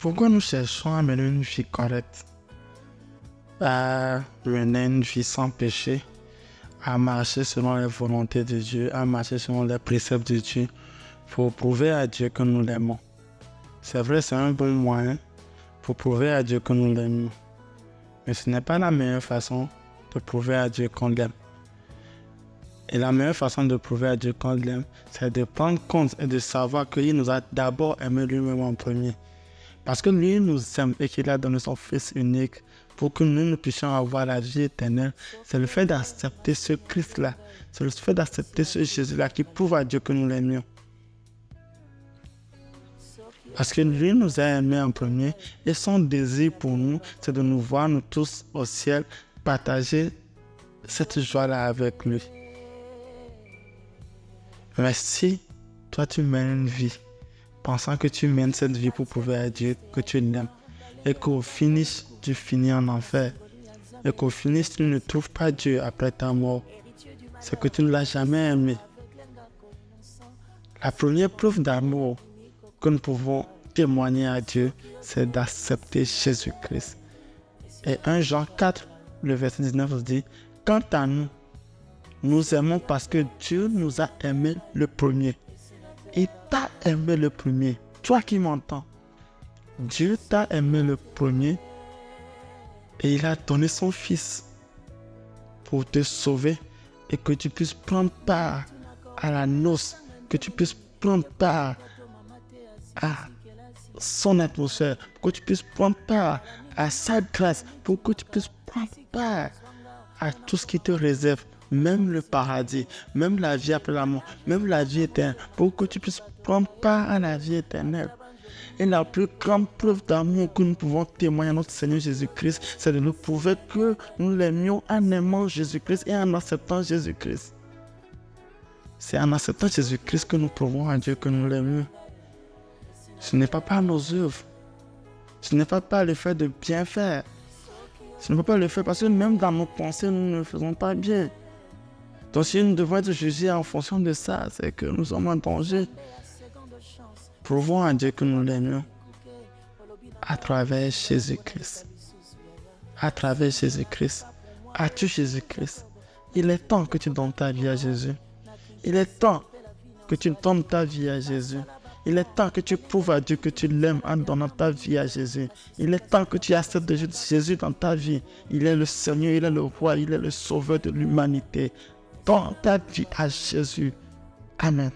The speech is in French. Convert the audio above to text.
Pourquoi nous cherchons à mener une vie correcte, à mener une vie sans péché, à marcher selon les volontés de Dieu, à marcher selon les préceptes de Dieu, pour prouver à Dieu que nous l'aimons? C'est vrai, c'est un bon moyen pour prouver à Dieu que nous l'aimons. Mais ce n'est pas la meilleure façon de prouver à Dieu qu'on l'aime. Et la meilleure façon de prouver à Dieu qu'on l'aime, c'est de prendre compte et de savoir qu'il nous a d'abord aimé lui-même en premier. Parce que lui nous aime et qu'il a donné son Fils unique pour que nous puissions avoir la vie éternelle. C'est le fait d'accepter ce Christ-là, c'est le fait d'accepter ce Jésus-là qui prouve à Dieu que nous l'aimions. Parce que lui nous a aimés en premier et son désir pour nous, c'est de nous voir nous tous au ciel, partager cette joie-là avec lui. Mais si toi tu mènes une vie pensant que tu mènes cette vie pour prouver à Dieu que tu l'aimes et qu'au finish tu finis en enfer et qu'au finish tu ne trouves pas Dieu après ta mort, c'est que tu ne l'as jamais aimé. La première preuve d'amour que nous pouvons témoigner à Dieu, c'est d'accepter Jésus-Christ. Et 1 Jean 4, le verset 19 nous dit: quant à nous, nous aimons parce que Dieu nous a aimés le premier. Il t'a aimé le premier. Toi qui m'entends, Dieu t'a aimé le premier et il a donné son Fils pour te sauver et que tu puisses prendre part à la noce, que tu puisses prendre part à son atmosphère, pour que tu puisses prendre part à sa grâce, pour que tu puisses prendre part à tout ce qui te réserve, même le paradis, même la vie après la mort, même la vie éternelle, pour que tu puisses prendre part à la vie éternelle. Et la plus grande preuve d'amour que nous pouvons témoigner à notre Seigneur Jésus-Christ, c'est de nous prouver que nous l'aimions en aimant Jésus-Christ et en acceptant Jésus-Christ. C'est en acceptant Jésus-Christ que nous prouvons à Dieu que nous l'aimons. Ce n'est pas par nos œuvres. Ce n'est pas par le fait de bien faire. Ce n'est pas le fait parce que même dans nos pensées, nous ne faisons pas bien. Donc si nous devons être jugés en fonction de ça, c'est que nous sommes en danger. Prouvons à Dieu que nous l'aimons à travers Jésus-Christ. À travers Jésus-Christ. As-tu Jésus-Christ? Il est temps que tu donnes ta vie à Jésus. Il est temps que tu donnes ta vie à Jésus. Il est temps que tu prouves à Dieu que tu l'aimes en donnant ta vie à Jésus. Il est temps que tu acceptes Jésus dans ta vie. Il est le Seigneur, il est le roi, il est le sauveur de l'humanité. Donne ta vie à Jésus. Amen.